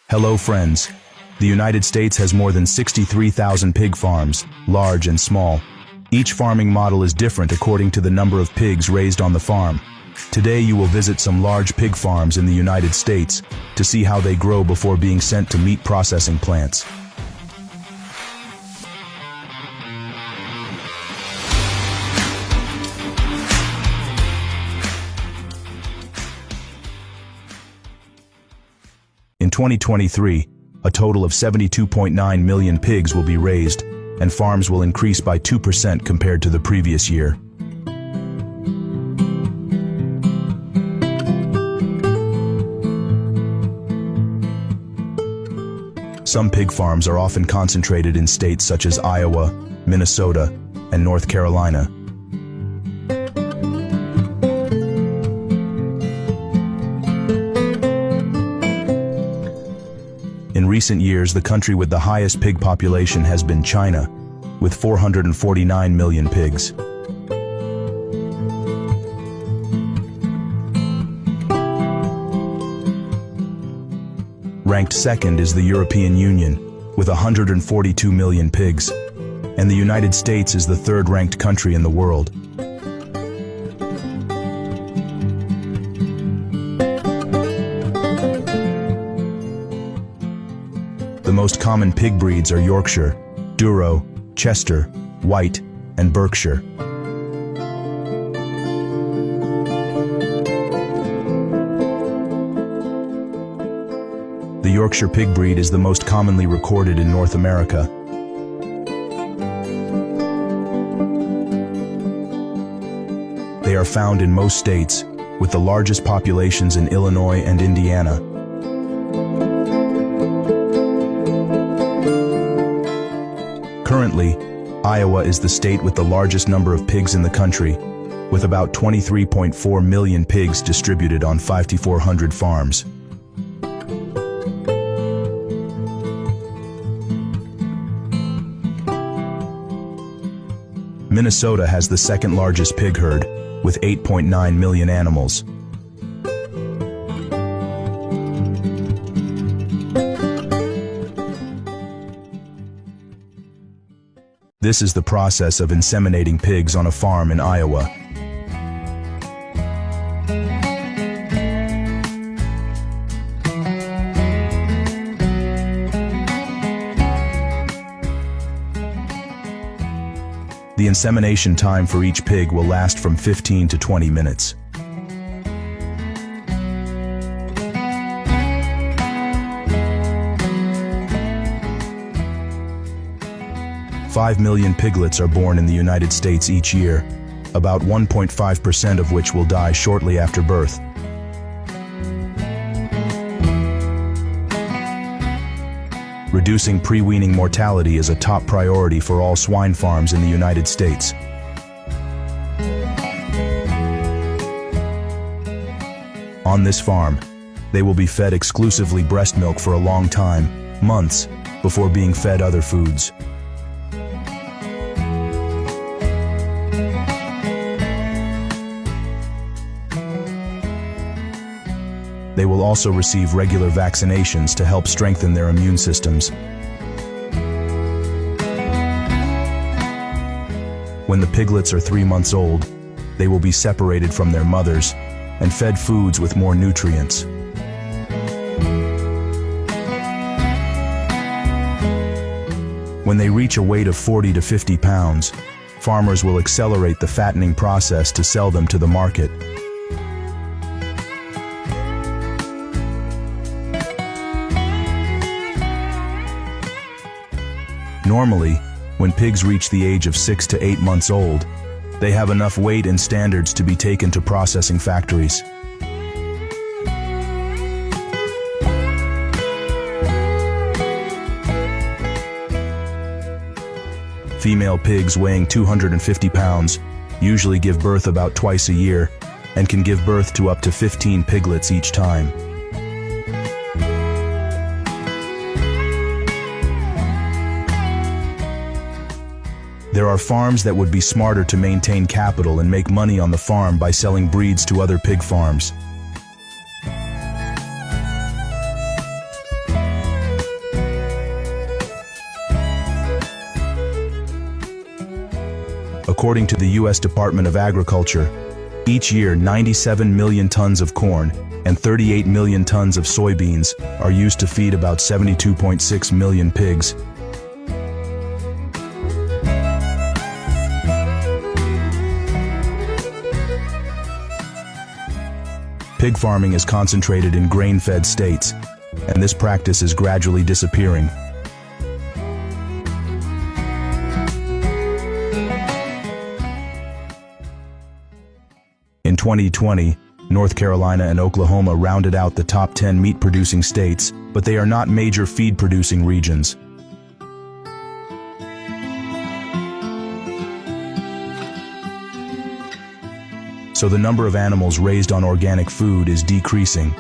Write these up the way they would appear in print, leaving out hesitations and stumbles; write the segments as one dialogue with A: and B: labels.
A: Hello friends. The United States has more than 63,000 pig farms, large and small. Each farming model is different according to the number of pigs raised on the farm. Today you will visit some large pig farms in the United States to see how they grow before being sent to meat processing plants. In 2023, a total of 72.9 million pigs will be raised, and farms will increase by 2% compared to the previous year. Some pig farms are often concentrated in states such as Iowa, Minnesota, and North Carolina. In recent years, the country with the highest pig population has been China, with 449 million pigs. Ranked second is the European Union, with 142 million pigs, and the United States is the third-ranked country in the world. The most common pig breeds are Yorkshire, Douro, Chester, White, and Berkshire. The Yorkshire pig breed is the most commonly recorded in North America. They are found in most states, with the largest populations in Illinois and Indiana. Currently, Iowa is the state with the largest number of pigs in the country, with about 23.4 million pigs distributed on 5,400 farms. Minnesota has the second largest pig herd, with 8.9 million animals. This is the process of inseminating pigs on a farm in Iowa. The insemination time for each pig will last from 15 to 20 minutes. Five million piglets are born in the United States each year, about 1.5% of which will die shortly after birth. Reducing pre-weaning mortality is a top priority for all swine farms in the United States. On this farm, they will be fed exclusively breast milk for a long time, months, before being fed other foods. They will also receive regular vaccinations to help strengthen their immune systems. When the piglets are 3 months old, they will be separated from their mothers and fed foods with more nutrients. When they reach a weight of 40 to 50 pounds, farmers will accelerate the fattening process to sell them to the market. Normally, when pigs reach the age of 6 to 8 months old, they have enough weight and standards to be taken to processing factories. Female pigs weighing 250 pounds usually give birth about twice a year and can give birth to up to 15 piglets each time. There are farms that would be smarter to maintain capital and make money on the farm by selling breeds to other pig farms. According to the U.S. Department of Agriculture, each year 97 million tons of corn and 38 million tons of soybeans are used to feed about 72.6 million pigs. Pig farming is concentrated in grain-fed states, and this practice is gradually disappearing. In 2020, North Carolina and Oklahoma rounded out the top 10 meat-producing states, but they are not major feed-producing regions. So the number of animals raised on organic food is decreasing.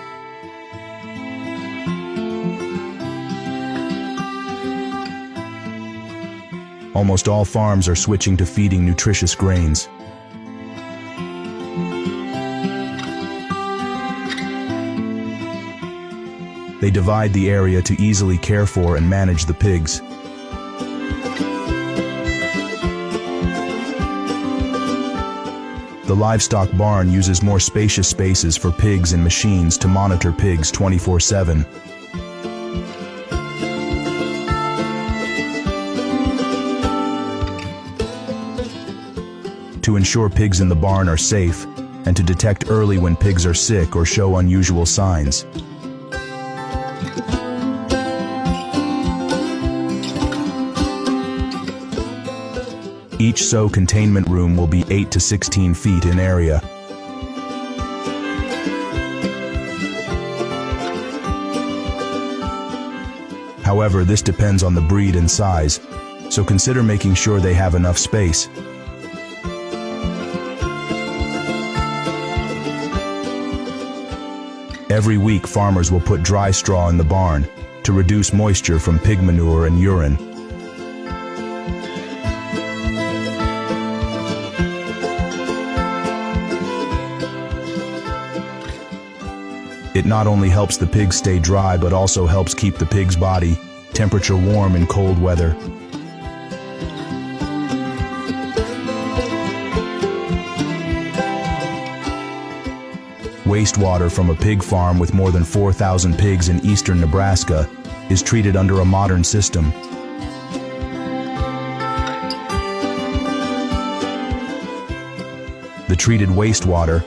A: Almost all farms are switching to feeding nutritious grains. They divide the area to easily care for and manage the pigs. The livestock barn uses more spacious spaces for pigs and machines to monitor pigs 24/7. To ensure pigs in the barn are safe, and to detect early when pigs are sick or show unusual signs. Each sow containment room will be 8 to 16 feet in area. However, this depends on the breed and size, so consider making sure they have enough space. Every week, farmers will put dry straw in the barn to reduce moisture from pig manure and urine. It not only helps the pigs stay dry, but also helps keep the pig's body temperature warm in cold weather. Wastewater from a pig farm with more than 4,000 pigs in eastern Nebraska is treated under a modern system. The treated wastewater,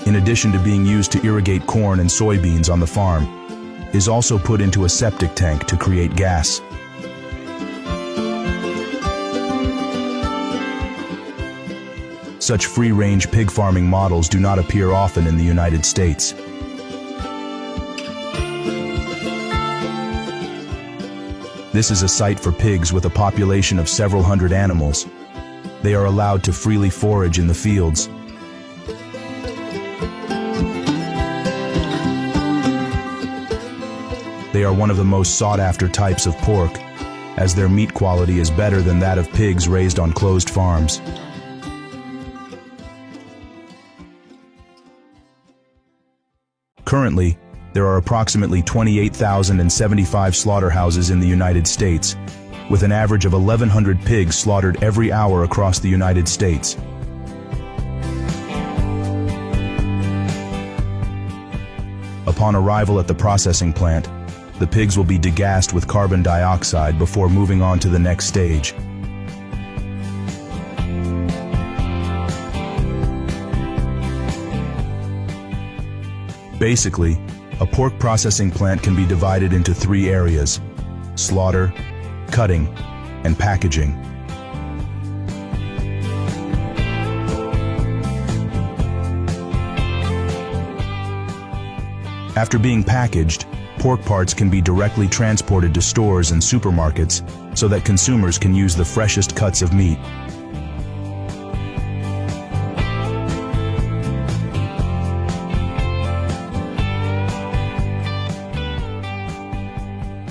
A: in addition to being used to irrigate corn and soybeans on the farm, is also put into a septic tank to create gas. Such free-range pig farming models do not appear often in the United States. This is a site for pigs with a population of several hundred animals. They are allowed to freely forage in the fields. They are one of the most sought-after types of pork, as their meat quality is better than that of pigs raised on closed farms. Currently, there are approximately 28,075 slaughterhouses in the United States, with an average of 1,100 pigs slaughtered every hour across the United States. Upon arrival at the processing plant, the pigs will be degassed with carbon dioxide before moving on to the next stage. Basically, a pork processing plant can be divided into 3 areas: slaughter, cutting, and packaging. After being packaged, pork parts can be directly transported to stores and supermarkets so that consumers can use the freshest cuts of meat.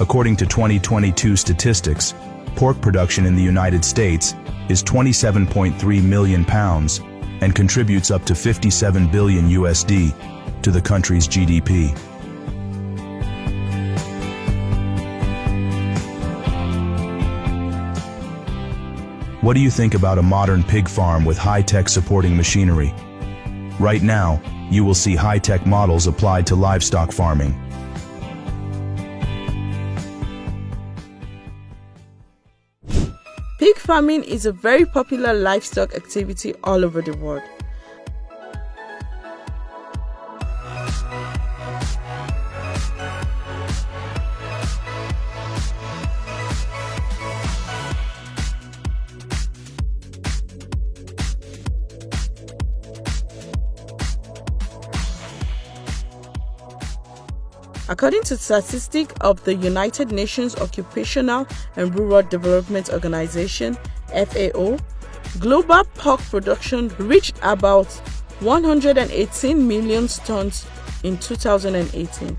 A: According to 2022 statistics, pork production in the United States is 27.3 million pounds and contributes up to 57 billion USD to the country's GDP. What do you think about a modern pig farm with high-tech supporting machinery? Right now, you will see high-tech models applied to livestock farming.
B: Pig farming is a very popular livestock activity all over the world. According to statistics of the United Nations Occupational and Rural Development Organization (FAO), global pork production reached about 118 million tons in 2018.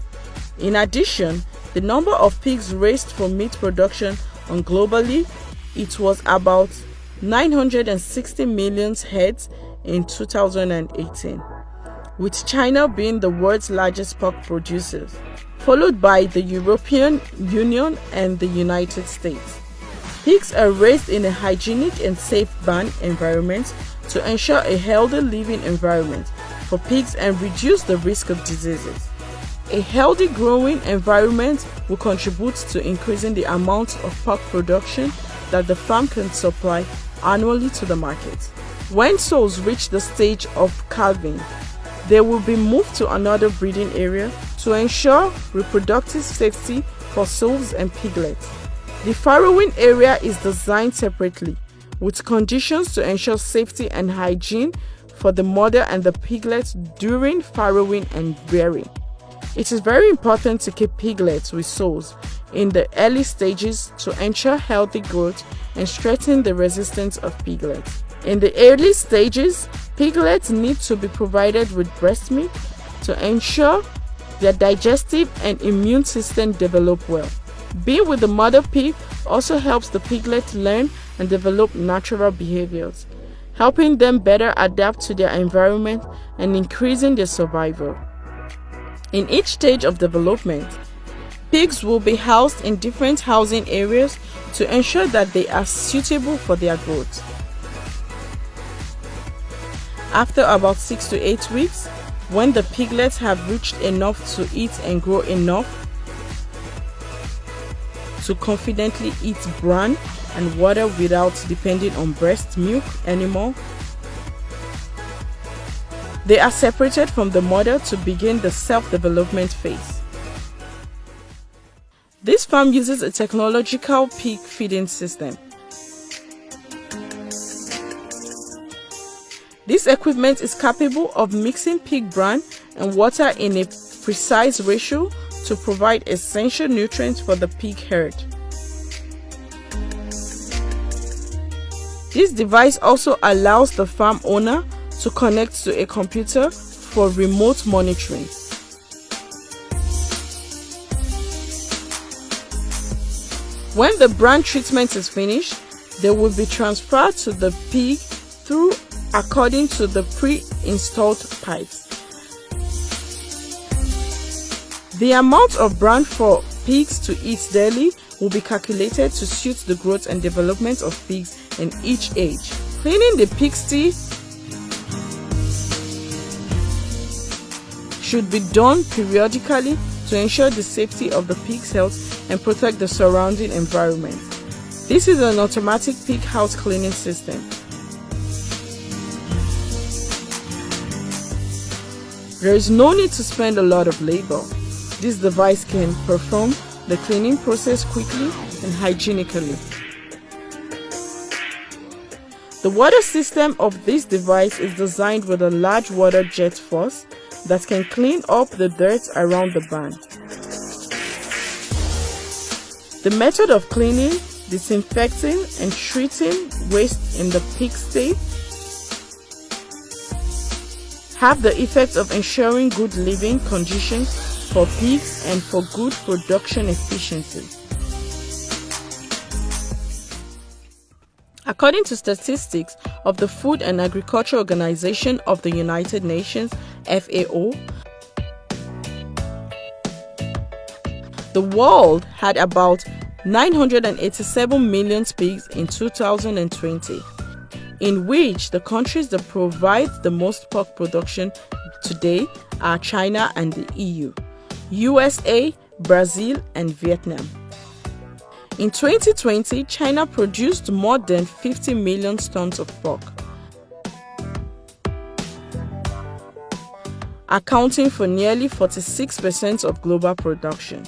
B: In addition, the number of pigs raised for meat production globally, it was about 960 million heads in 2018, with China being the world's largest pork producers, followed by the European Union and the United States. Pigs are raised in a hygienic and safe barn environment to ensure a healthy living environment for pigs and reduce the risk of diseases. A healthy growing environment will contribute to increasing the amount of pork production that the farm can supply annually to the market. When sows reach the stage of calving, they will be moved to another breeding area to ensure reproductive safety for sows and piglets. The farrowing area is designed separately, with conditions to ensure safety and hygiene for the mother and the piglets during farrowing and rearing. It is very important to keep piglets with sows in the early stages to ensure healthy growth and strengthen the resistance of piglets. In the early stages, piglets need to be provided with breast milk to ensure their digestive and immune system develop well. Being with the mother pig also helps the piglet learn and develop natural behaviors, helping them better adapt to their environment and increasing their survival. In each stage of development, pigs will be housed in different housing areas to ensure that they are suitable for their growth. After about 6 to 8 weeks, when the piglets have reached enough to eat and grow enough to confidently eat bran and water without depending on breast milk anymore, they are separated from the mother to begin the self-development phase. This farm uses a technological pig feeding system. This equipment is capable of mixing pig bran and water in a precise ratio to provide essential nutrients for the pig herd. This device also allows the farm owner to connect to a computer for remote monitoring. When the bran treatment is finished, they will be transferred to the pig through according to the pre-installed pipes. The amount of bran for pigs to eat daily will be calculated to suit the growth and development of pigs in each age. Cleaning the pigsty should be done periodically to ensure the safety of the pig's health and protect the surrounding environment. This is an automatic pig house cleaning system. There is no need to spend a lot of labor. This device can perform the cleaning process quickly and hygienically. The water system of this device is designed with a large water jet force that can clean up the dirt around the barn. The method of cleaning, disinfecting, and treating waste in the pigsty have the effect of ensuring good living conditions for pigs and for good production efficiency. According to statistics of the Food and Agriculture Organization of the United Nations, FAO, the world had about 987 million pigs in 2020, in which the countries that provide the most pork production today are China and the EU, USA, Brazil, and Vietnam. In 2020, China produced more than 50 million tons of pork, accounting for nearly 46% of global production.